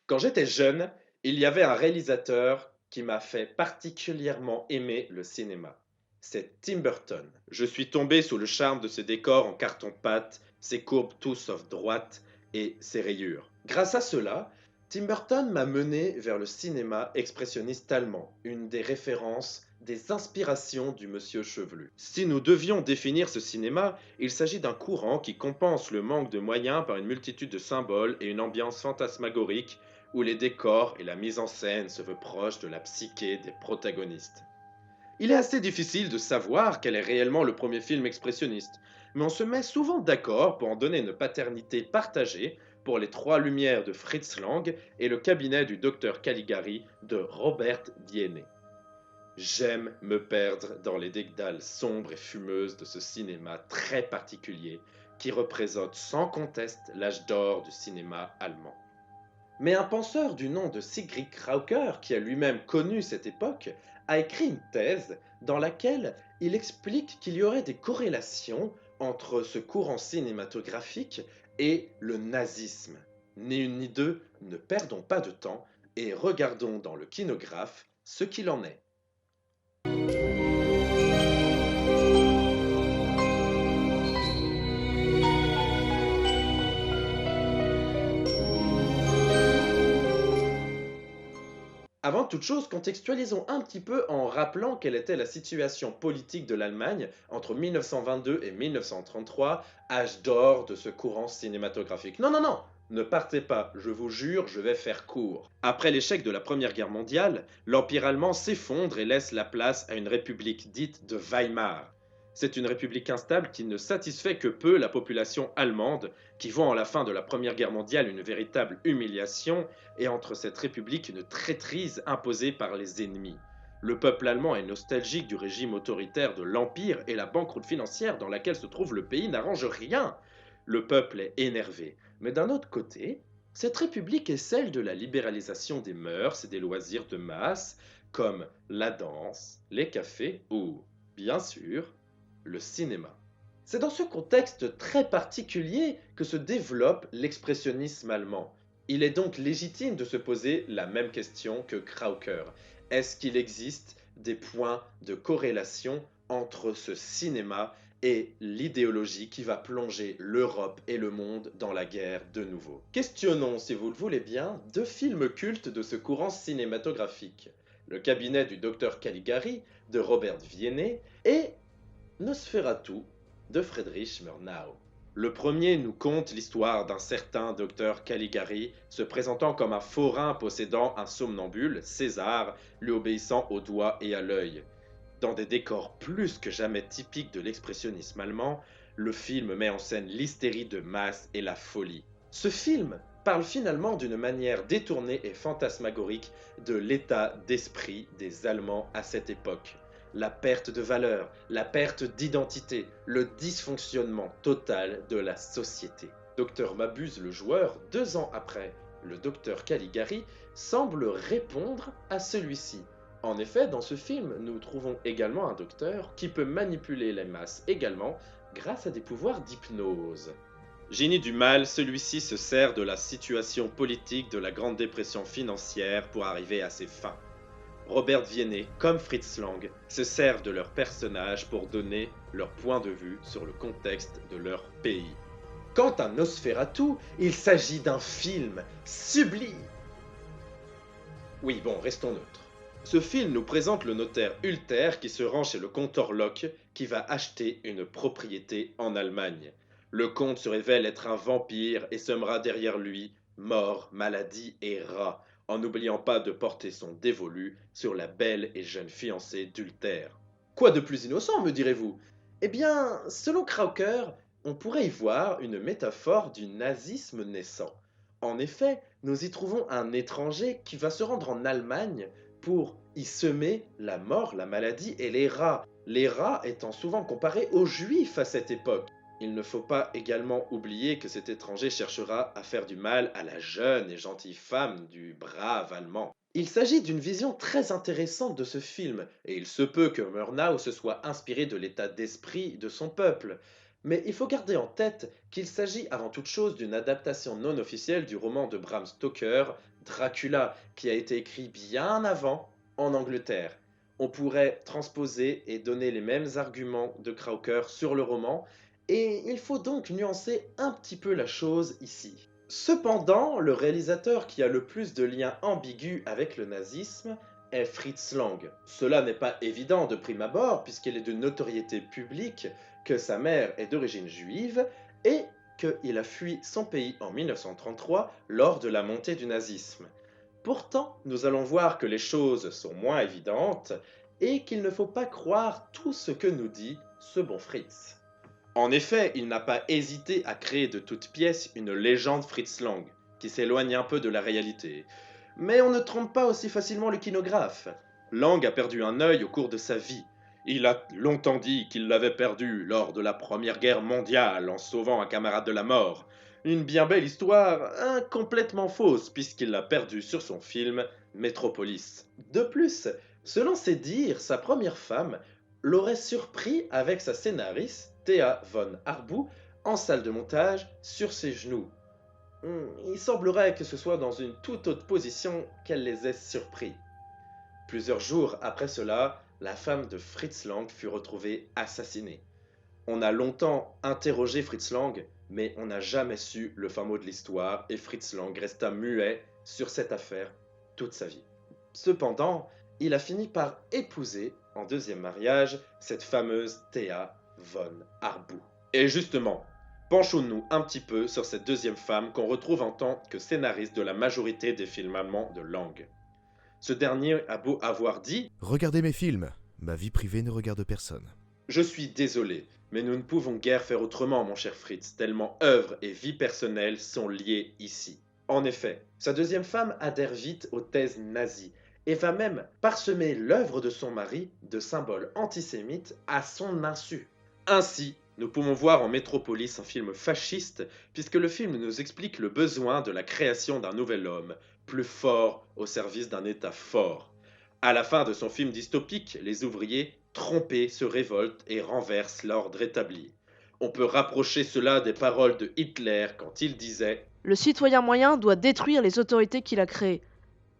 Quand j'étais jeune, il y avait un réalisateur qui m'a fait particulièrement aimer le cinéma. C'est Tim Burton. Je suis tombé sous le charme de ses décors en carton-pâte, ses courbes tout sauf droites et ses rayures. Grâce à cela, Tim Burton m'a mené vers le cinéma expressionniste allemand, une des références, des inspirations du monsieur chevelu. Si nous devions définir ce cinéma, il s'agit d'un courant qui compense le manque de moyens par une multitude de symboles et une ambiance fantasmagorique où les décors et la mise en scène se veulent proches de la psyché des protagonistes. Il est assez difficile de savoir quel est réellement le premier film expressionniste, mais on se met souvent d'accord pour en donner une paternité partagée pour les Trois Lumières de Fritz Lang et le cabinet du docteur Caligari de Robert Wiene. J'aime me perdre dans les dédales sombres et fumeuses de ce cinéma très particulier qui représente sans conteste l'âge d'or du cinéma allemand. Mais un penseur du nom de Sigrid Krauker, qui a lui-même connu cette époque, a écrit une thèse dans laquelle il explique qu'il y aurait des corrélations entre ce courant cinématographique et le nazisme. Ni une ni deux, ne perdons pas de temps et regardons dans le kinographe ce qu'il en est. Avant toute chose, contextualisons un petit peu en rappelant quelle était la situation politique de l'Allemagne entre 1922 et 1933, âge d'or de ce courant cinématographique. Non, non, non, ne partez pas, je vous jure, je vais faire court. Après l'échec de la Première Guerre mondiale, l'Empire allemand s'effondre et laisse la place à une république dite de Weimar. C'est une république instable qui ne satisfait que peu la population allemande, qui voit en la fin de la Première Guerre mondiale une véritable humiliation et entre cette république une traîtrise imposée par les ennemis. Le peuple allemand est nostalgique du régime autoritaire de l'Empire et la banqueroute financière dans laquelle se trouve le pays n'arrange rien. Le peuple est énervé. Mais d'un autre côté, cette république est celle de la libéralisation des mœurs et des loisirs de masse, comme la danse, les cafés ou, bien sûr, le cinéma. C'est dans ce contexte très particulier que se développe l'expressionnisme allemand. Il est donc légitime de se poser la même question que Krauker. Est-ce qu'il existe des points de corrélation entre ce cinéma et l'idéologie qui va plonger l'Europe et le monde dans la guerre de nouveau? Questionnons, si vous le voulez bien, deux films cultes de ce courant cinématographique. Le cabinet du docteur Caligari de Robert Wiene et Nosferatu de Friedrich Murnau. Le premier nous conte l'histoire d'un certain docteur Caligari se présentant comme un forain possédant un somnambule, César, lui obéissant au doigt et à l'œil. Dans des décors plus que jamais typiques de l'expressionnisme allemand, le film met en scène l'hystérie de masse et la folie. Ce film parle finalement d'une manière détournée et fantasmagorique de l'état d'esprit des Allemands à cette époque. La perte de valeur, la perte d'identité, le dysfonctionnement total de la société. Docteur Mabuse le joueur, 2 ans après le docteur Caligari, semble répondre à celui-ci. En effet, dans ce film, nous trouvons également un docteur qui peut manipuler les masses également grâce à des pouvoirs d'hypnose. Génie du mal, celui-ci se sert de la situation politique de la Grande Dépression financière pour arriver à ses fins. Robert Wiene, comme Fritz Lang, se servent de leurs personnages pour donner leur point de vue sur le contexte de leur pays. Quant à Nosferatu, il s'agit d'un film sublime. Oui, bon, restons neutres. Ce film nous présente le notaire Ulter qui se rend chez le comte Orlok qui va acheter une propriété en Allemagne. Le comte se révèle être un vampire et sèmera derrière lui mort, maladie et rats, en n'oubliant pas de porter son dévolu sur la belle et jeune fiancée d'Ulter. Quoi de plus innocent, me direz-vous? Eh bien, selon Krauker, on pourrait y voir une métaphore du nazisme naissant. En effet, nous y trouvons un étranger qui va se rendre en Allemagne pour y semer la mort, la maladie et les rats étant souvent comparés aux juifs à cette époque. Il ne faut pas également oublier que cet étranger cherchera à faire du mal à la jeune et gentille femme du brave Allemand. Il s'agit d'une vision très intéressante de ce film, et il se peut que Murnau se soit inspiré de l'état d'esprit de son peuple. Mais il faut garder en tête qu'il s'agit avant toute chose d'une adaptation non officielle du roman de Bram Stoker, Dracula, qui a été écrit bien avant en Angleterre. On pourrait transposer et donner les mêmes arguments de Croker sur le roman, et il faut donc nuancer un petit peu la chose ici. Cependant, le réalisateur qui a le plus de liens ambigus avec le nazisme est Fritz Lang. Cela n'est pas évident de prime abord, puisqu'il est de notoriété publique que sa mère est d'origine juive et qu'il a fui son pays en 1933 lors de la montée du nazisme. Pourtant, nous allons voir que les choses sont moins évidentes et qu'il ne faut pas croire tout ce que nous dit ce bon Fritz. En effet, il n'a pas hésité à créer de toutes pièces une légende Fritz Lang, qui s'éloigne un peu de la réalité. Mais on ne trompe pas aussi facilement le kinographe. Lang a perdu un œil au cours de sa vie. Il a longtemps dit qu'il l'avait perdu lors de la Première Guerre mondiale en sauvant un camarade de la mort. Une bien belle histoire, complètement fausse puisqu'il l'a perdu sur son film Metropolis. De plus, selon ses dires, sa première femme l'aurait surpris avec sa scénariste Thea von Harbou en salle de montage sur ses genoux. Il semblerait que ce soit dans une toute autre position qu'elle les ait surpris. Plusieurs jours après cela, la femme de Fritz Lang fut retrouvée assassinée. On a longtemps interrogé Fritz Lang, mais on n'a jamais su le fin mot de l'histoire et Fritz Lang resta muet sur cette affaire toute sa vie. Cependant, il a fini par épouser, en deuxième mariage, cette fameuse Thea von Harbou. Et justement, penchons-nous un petit peu sur cette deuxième femme qu'on retrouve en tant que scénariste de la majorité des films allemands de Lang. Ce dernier a beau avoir dit « Regardez mes films, ma vie privée ne regarde personne. » Je suis désolé, mais nous ne pouvons guère faire autrement, mon cher Fritz, tellement œuvre et vie personnelle sont liées ici. En effet, sa deuxième femme adhère vite aux thèses nazies et va même parsemer l'œuvre de son mari de symboles antisémites à son insu. Ainsi, nous pouvons voir en Métropolis un film fasciste, puisque le film nous explique le besoin de la création d'un nouvel homme, plus fort au service d'un État fort. À la fin de son film dystopique, les ouvriers, trompés, se révoltent et renversent l'ordre établi. On peut rapprocher cela des paroles de Hitler quand il disait « Le citoyen moyen doit détruire les autorités qu'il a créées.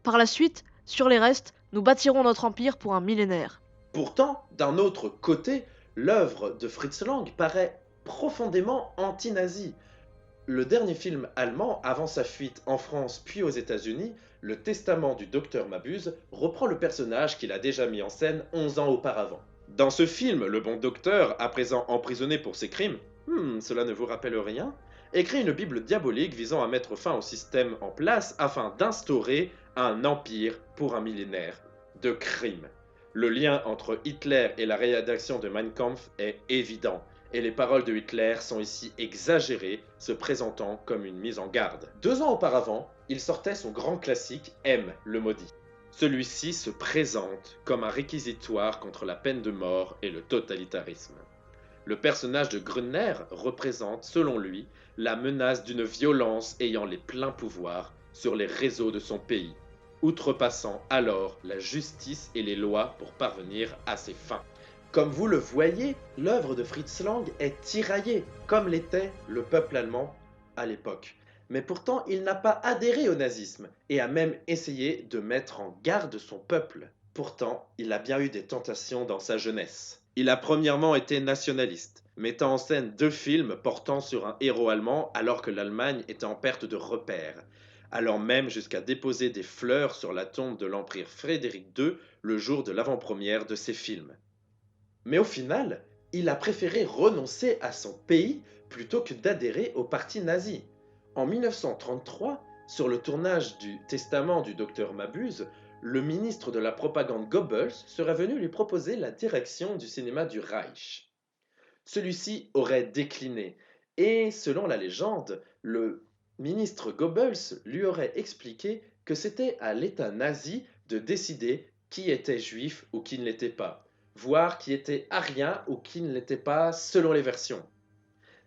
Par la suite, sur les restes, nous bâtirons notre empire pour un millénaire. » Pourtant, d'un autre côté, l'œuvre de Fritz Lang paraît profondément anti-nazie. Le dernier film allemand, avant sa fuite en France puis aux États-Unis, Le Testament du Docteur Mabuse, reprend le personnage qu'il a déjà mis en scène 11 ans auparavant. Dans ce film, le bon docteur, à présent emprisonné pour ses crimes, cela ne vous rappelle rien, écrit une Bible diabolique visant à mettre fin au système en place afin d'instaurer un empire pour un millénaire de crimes. Le lien entre Hitler et la rédaction de Mein Kampf est évident, et les paroles de Hitler sont ici exagérées, se présentant comme une mise en garde. 2 ans auparavant, il sortait son grand classique M, le maudit. Celui-ci se présente comme un réquisitoire contre la peine de mort et le totalitarisme. Le personnage de Grunner représente, selon lui, la menace d'une violence ayant les pleins pouvoirs sur les réseaux de son pays, outrepassant alors la justice et les lois pour parvenir à ses fins. Comme vous le voyez, l'œuvre de Fritz Lang est tiraillée, comme l'était le peuple allemand à l'époque. Mais pourtant, il n'a pas adhéré au nazisme et a même essayé de mettre en garde son peuple. Pourtant, il a bien eu des tentations dans sa jeunesse. Il a premièrement été nationaliste, mettant en scène 2 films portant sur un héros allemand alors que l'Allemagne était en perte de repères, allant même jusqu'à déposer des fleurs sur la tombe de l'empereur Frédéric II le jour de l'avant-première de ses films. Mais au final, il a préféré renoncer à son pays plutôt que d'adhérer au parti nazi. En 1933, sur le tournage du Testament du Docteur Mabuse, le ministre de la propagande Goebbels serait venu lui proposer la direction du cinéma du Reich. Celui-ci aurait décliné, et selon la légende, le ministre Goebbels lui aurait expliqué que c'était à l'État nazi de décider qui était juif ou qui ne l'était pas, voire qui était arien ou qui ne l'était pas selon les versions.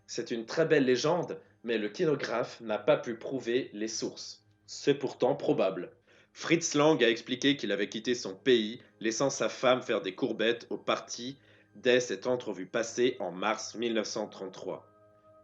C'est une très belle légende, mais le kinographe n'a pas pu prouver les sources. C'est pourtant probable. Fritz Lang a expliqué qu'il avait quitté son pays, laissant sa femme faire des courbettes au parti dès cette entrevue passée en mars 1933.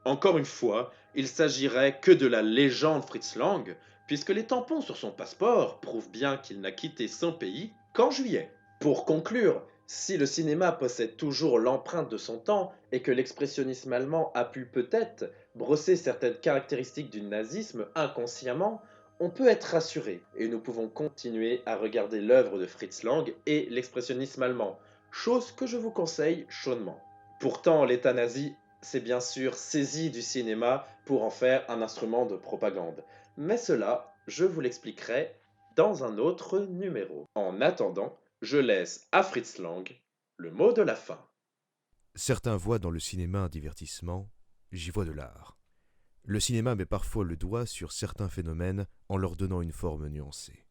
Encore une fois, il s'agirait que de la légende Fritz Lang, puisque les tampons sur son passeport prouvent bien qu'il n'a quitté son pays qu'en juillet. Pour conclure, si le cinéma possède toujours l'empreinte de son temps et que l'expressionnisme allemand a pu peut-être brosser certaines caractéristiques du nazisme inconsciemment, on peut être rassuré et nous pouvons continuer à regarder l'œuvre de Fritz Lang et l'expressionnisme allemand, chose que je vous conseille chaudement. Pourtant, l'État nazi s'est bien sûr saisi du cinéma pour en faire un instrument de propagande, mais cela, je vous l'expliquerai dans un autre numéro. En attendant, je laisse à Fritz Lang le mot de la fin. Certains voient dans le cinéma un divertissement, j'y vois de l'art. Le cinéma met parfois le doigt sur certains phénomènes en leur donnant une forme nuancée.